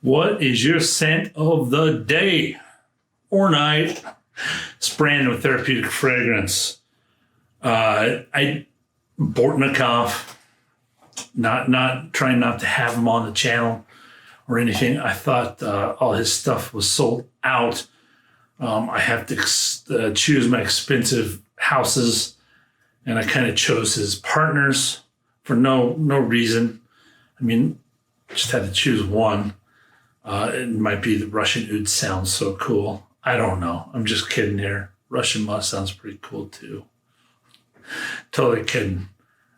What is your scent of the day or night? Spraying with therapeutic fragrance. Bortnikoff, not trying not to have him on the channel or anything. I thought all his stuff was sold out. I have to choose my expensive houses, and I kind of chose his partners for no reason. I mean, just had to choose one. It might be the Russian Oud sounds so cool. I don't know. I'm just kidding here. Russian Musk sounds pretty cool too. Totally kidding.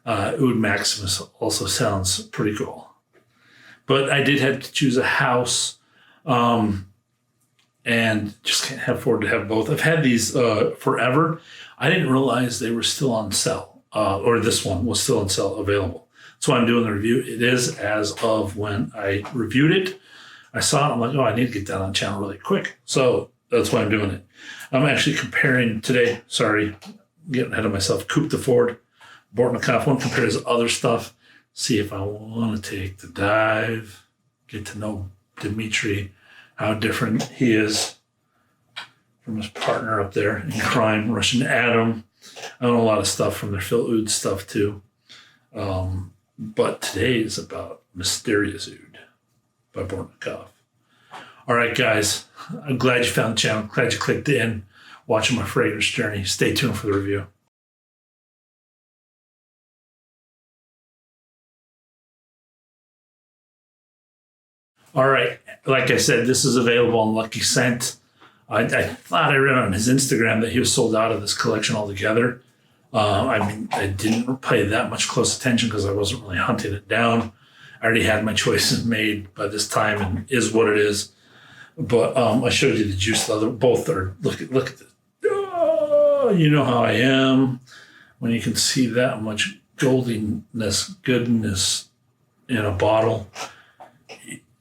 Oud Maximus also sounds pretty cool. But I did have to choose a house, and just can't afford to have both. I've had these forever. I didn't realize they were still on sale, or this one was still on sale available. That's why I'm doing the review. It is as of when I reviewed it. I saw it. I'm like, oh, I need to get that on the channel really quick. So that's why I'm doing it. I'm actually comparing today. Sorry, getting ahead of myself. Coupe de Ford, Bortnikoff. I want to compare his other stuff. See if I want to take the dive. Get to know Dimitri, how different he is from his partner up there in crime, Russian Adam. I know a lot of stuff from their Phil Oud stuff too. But today is about Mysterious Oud by Bortnikoff. All right, guys. I'm glad you found the channel. Glad you clicked in, watching my fragrance journey. Stay tuned for the review. All right. Like I said, this is available on Lucky Scent. I thought I read on his Instagram that he was sold out of this collection altogether. I mean, I didn't pay that much close attention because I wasn't really hunting it down. I already had my choices made by this time, and is what it is. But I showed you the juice leather. Both are, look at this. Oh, you know how I am. When you can see that much goldiness, goodness in a bottle,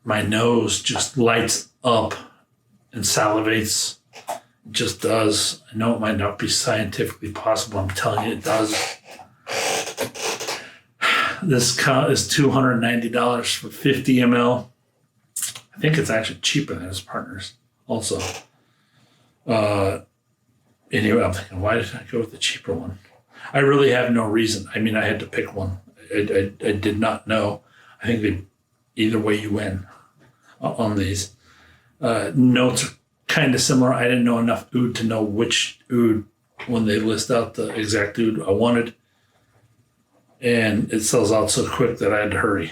my nose just lights up and salivates. It just does. I know it might not be scientifically possible. I'm telling you, it does. This is $290 for 50 ml. I think it's actually cheaper than his partners also. Anyway, I'm thinking, why did I go with the cheaper one? I really have no reason. I mean, I had to pick one. I did not know. I think either way you win on these. Notes are kind of similar. I didn't know enough oud to know which oud when they list out the exact oud I wanted. And it sells out so quick that I had to hurry.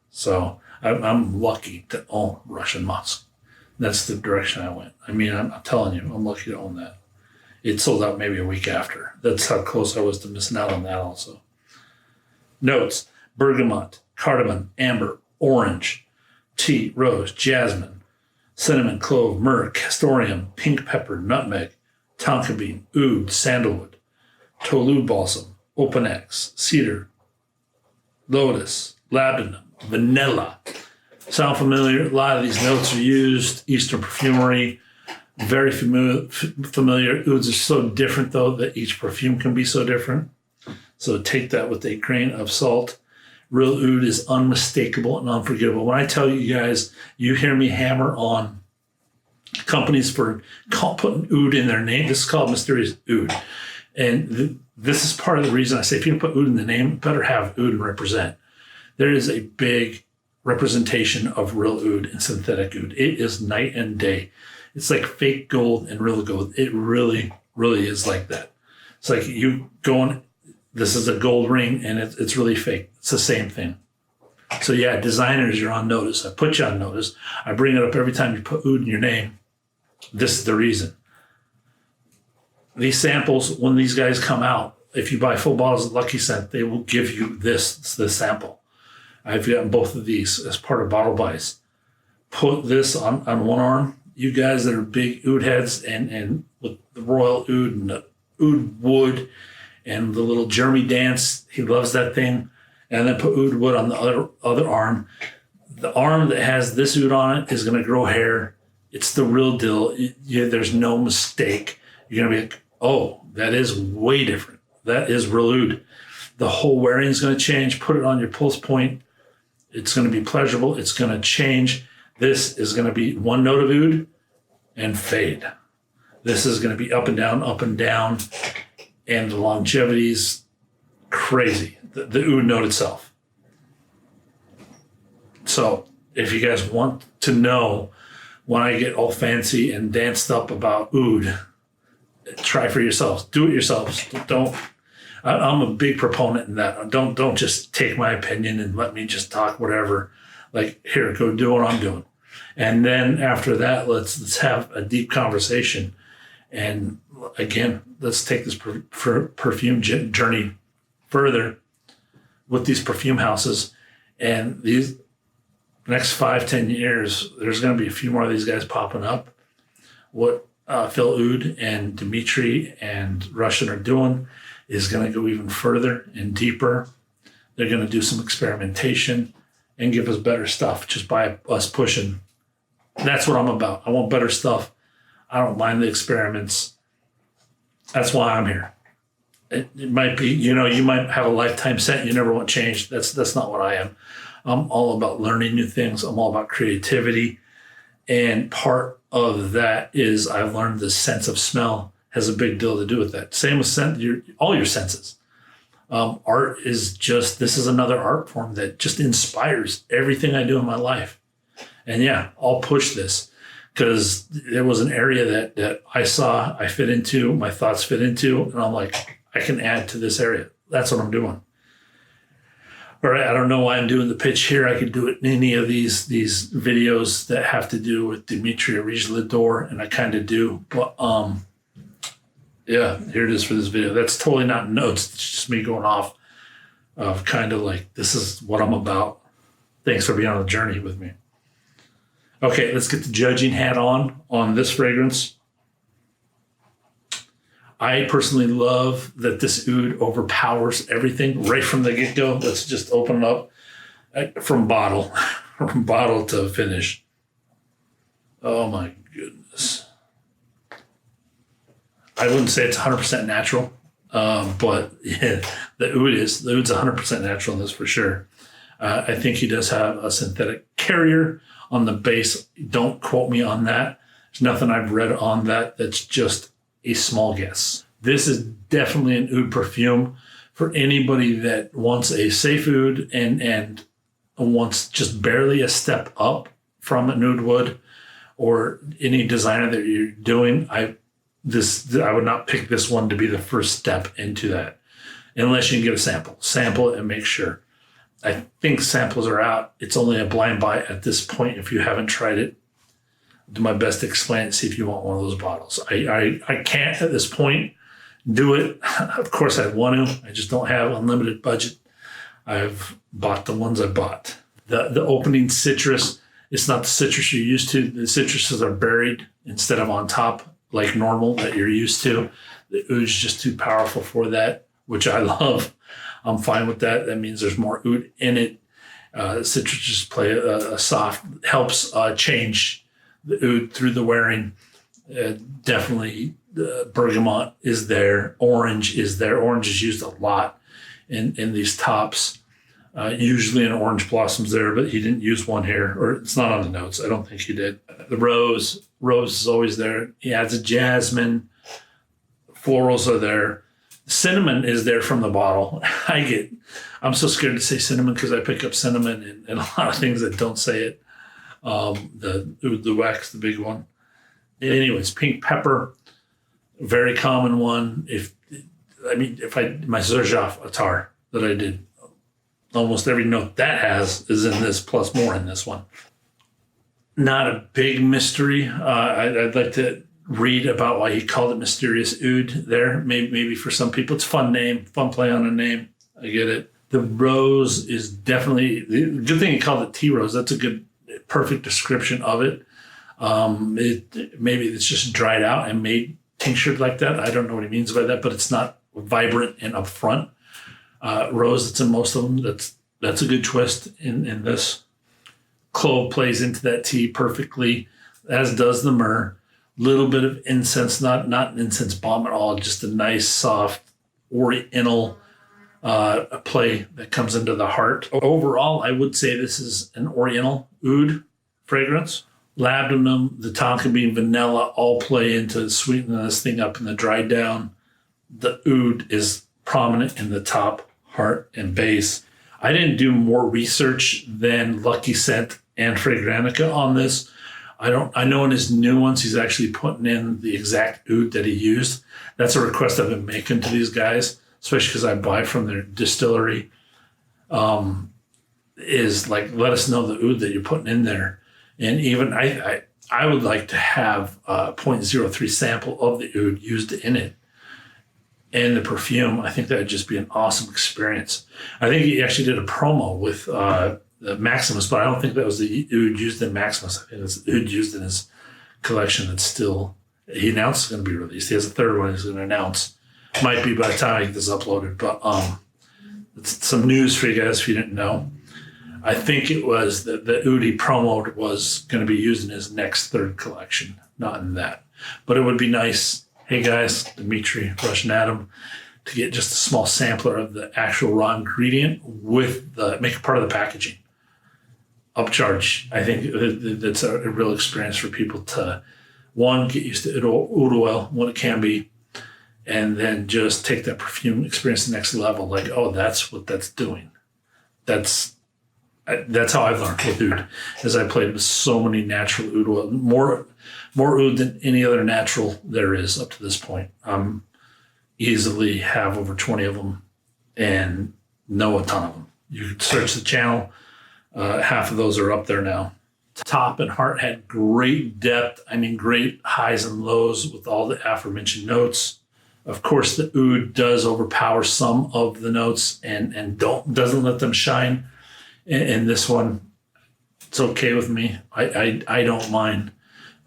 So I'm lucky to own Russian Musk. That's the direction I went. I mean, I'm telling you, I'm lucky to own that. It sold out maybe a week after. That's how close I was to missing out on that also. Notes: bergamot, cardamom, amber, orange, tea, rose, jasmine, cinnamon, clove, myrrh, castoreum, pink pepper, nutmeg, tonka bean, oud, sandalwood, tolu balsam, openax, cedar, lotus, labdanum, vanilla. Sound familiar? A lot of these notes are used. Eastern perfumery, very familiar. Ouds are so different, though, that each perfume can be so different. So take that with a grain of salt. Real oud is unmistakable and unforgettable. When I tell you guys, you hear me hammer on companies for putting oud in their name. This is called Mysterious Oud. And this is part of the reason I say if you put oud in the name, better have oud and represent. There is a big representation of real oud and synthetic oud. It is night and day. It's like fake gold and real gold. It really, really is like that. It's like you going, this is a gold ring and it's really fake. It's the same thing. So yeah, designers, you're on notice. I put you on notice. I bring it up every time you put oud in your name. This is the reason. These samples, when these guys come out, if you buy full bottles of Lucky Scent, they will give you this sample. I've gotten both of these as part of bottle buys. Put this on one arm. You guys that are big oud heads and with the royal oud and the oud wood and the little Jeremy dance, he loves that thing. And then put oud wood on the other arm. The arm that has this oud on it is going to grow hair. It's the real deal. There's no mistake. You're going to be like, oh, that is way different. That is real oud. The whole wearing is going to change. Put it on your pulse point. It's going to be pleasurable. It's going to change This is going to be one note of oud and fade. This is going to be up and down, and the longevity's crazy. The oud note itself. So if you guys want to know when I get all fancy and danced up about oud, try for yourselves. Do it yourselves. Don't. I'm a big proponent in that. Don't just take my opinion and let me just talk whatever. Like, here, go do what I'm doing. And then after that, let's have a deep conversation. And again, let's take this perfume journey further with these perfume houses. And these next 5-10 years, there's going to be a few more of these guys popping up. What Phil Oud and Dimitri and Russian are doing is going to go even further and deeper. They're going to do some experimentation and give us better stuff just by us pushing. That's what I'm about. I want better stuff. I don't mind the experiments. That's why I'm here. It might be, you might have a lifetime scent you never want changed. That's not what I am. I'm all about learning new things. I'm all about creativity. And part of that is I've learned the sense of smell has a big deal to do with that. Same with scent, all your senses. Art is this is another art form that just inspires everything I do in my life. And yeah, I'll push this because it was an area that I fit into, my thoughts fit into, and I'm like, I can add to this area. That's what I'm doing. All right, I don't know why I'm doing the pitch here. I could do it in any of these videos that have to do with Dimitri or Rouge L'Adore, and I kind of do. But yeah, here it is for this video. That's totally not notes. It's just me going off of kind of like, this is what I'm about. Thanks for being on the journey with me. Okay, let's get the judging hat on this fragrance. I personally love that this oud overpowers everything right from the get-go. Let's just open it up from bottle to finish. Oh my goodness. I wouldn't say it's 100% natural, but yeah, the oud's 100% natural in this for sure. I think he does have a synthetic carrier on the base. Don't quote me on that. There's nothing I've read on that. That's just a small guess. This is definitely an oud perfume for anybody that wants a safe oud and wants just barely a step up from an oud wood, or any designer that you're doing. I would not pick this one to be the first step into that unless you can get a sample it and make sure. I think samples are out. It's only a blind buy at this point. If you haven't tried it, I'll do my best to explain it, see if you want one of those bottles. I can't at this point do it. Of course I want to. I just don't have unlimited budget. I've bought the ones I bought. The opening citrus, it's not the citrus you're used to. The citruses are buried instead of on top like normal that you're used to. The oud's just too powerful for that, which I love. I'm fine with that. That means there's more oud in it. Citrus just play a soft, helps change the oud through the wearing. Definitely bergamot is there. Orange is there. Orange is used a lot in these tops. Usually an orange blossom's there, but he didn't use one here, or it's not on the notes. I don't think he did. The rose is always there. He adds a jasmine. Florals are there. Cinnamon is there from the bottle. I'm so scared to say cinnamon because I pick up cinnamon and a lot of things that don't say it. The wax, the big one. Anyways, pink pepper, very common one. My Xerjoff attar that I did, almost every note that has is in this, plus more in this one. Not a big mystery. I'd like to read about why he called it Mysterious Oud there. Maybe for some people it's a fun name, fun play on a name. I get it. The rose is definitely, the good thing he called it tea rose. That's a good, perfect description of it. Maybe it's just dried out and made tinctured like that. I don't know what he means by that, but it's not vibrant and upfront. Rose that's in most of them. That's a good twist in this. Clove plays into that tea perfectly, as does the myrrh. Little bit of incense, not an incense bomb at all, just a nice, soft, oriental play that comes into the heart. Overall, I would say this is an oriental oud fragrance. Labdanum, the tonka bean, vanilla all play into sweetening this thing up in the dry down. The oud is prominent in the top, heart, and base. I didn't do more research than Lucky Scent and Fragrantica on this. I know in his new ones, he's actually putting in the exact oud that he used. That's a request I've been making to these guys, especially because I buy from their distillery. Is like, let us know the oud that you're putting in there. And even I would like to have a 0.03 sample of the oud used in it. And the perfume, I think that would just be an awesome experience. I think he actually did a promo with the Maximus, but I don't think that was the oud used in Maximus. I think it's the oud used in his collection that's still, he announced it's going to be released. He has a third one he's going to announce. Might be by the time I get this uploaded, but it's some news for you guys if you didn't know. I think it was that the oud he promoted was going to be used in his next third collection, not in that. But it would be nice, hey guys, Dimitri, Russian Adam, to get just a small sampler of the actual raw ingredient with make it part of the packaging. Upcharge. I think that's a real experience for people to, one, get used to oud oil, what it can be, and then just take that perfume experience to the next level. Like, oh, that's what that's doing. That's how I've learned with oud, as I played with so many natural oud oil, more oud than any other natural there is up to this point. Easily have over 20 of them and know a ton of them. You can search the channel. Half of those are up there now. Top and heart had great depth. I mean, great highs and lows with all the aforementioned notes. Of course, the oud does overpower some of the notes and doesn't let them shine. In this one, it's okay with me. I don't mind,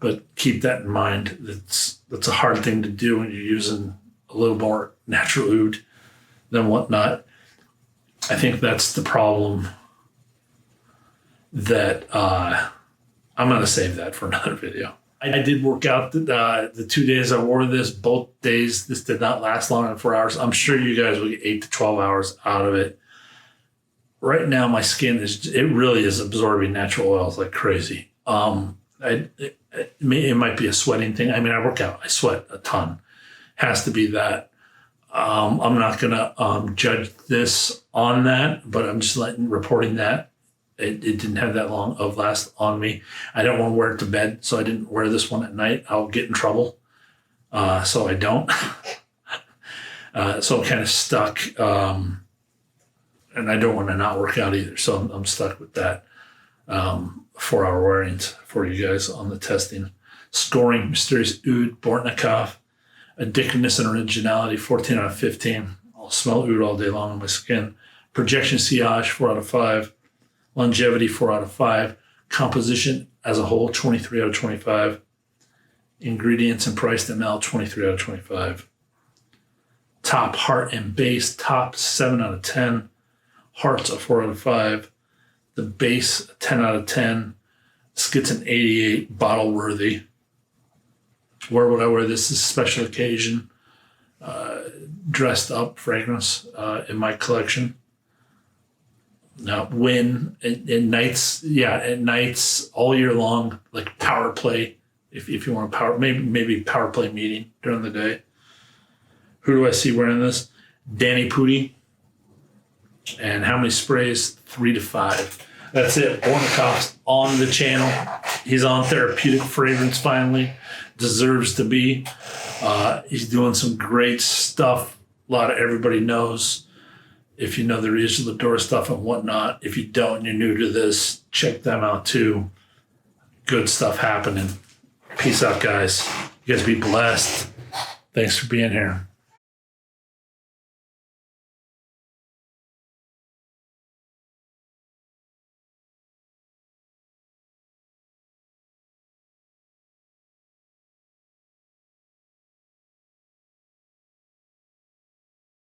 but keep that in mind. That's a hard thing to do when you're using a little more natural oud than whatnot. I think that's the problem that I'm going to save that for another video. I did work out the 2 days I wore this. Both days, this did not last longer than 4 hours. I'm sure you guys will get 8 to 12 hours out of it. Right now, my skin it really is absorbing natural oils like crazy. It might be a sweating thing. I mean, I work out, I sweat a ton. Has to be that. I'm not going to judge this on that, but I'm just reporting that. It didn't have that long of last on me. I don't want to wear it to bed, so I didn't wear this one at night. I'll get in trouble. So I don't. So I'm kind of stuck. And I don't want to not work out either. So I'm stuck with that 4-hour wearings for you guys on the testing. Scoring, Mysterious Oud, Bortnikoff. Addictiveness and originality, 14 out of 15. I'll smell oud all day long on my skin. Projection sillage, 4 out of 5. Longevity, 4 out of 5. Composition as a whole, 23 out of 25. Ingredients and price to ml, 23 out of 25. Top, heart, and base, top, 7 out of 10. Heart's a 4 out of 5. The base, a 10 out of 10. This gets an 88, bottle worthy. Where would I wear this? This is a special occasion. Dressed up fragrance in my collection. Now, when at nights, at nights all year long, like power play. If you want to maybe power play meeting during the day. Who do I see wearing this? Danny Pudi. And how many sprays? 3 to 5. That's it. Bortnikoff's on the channel. He's on therapeutic fragrance finally. Deserves to be. He's doing some great stuff. A lot of everybody knows. If you know the Rios de la Dora stuff and whatnot. If you don't and you're new to this, check them out too. Good stuff happening. Peace out, guys. You guys be blessed. Thanks for being here.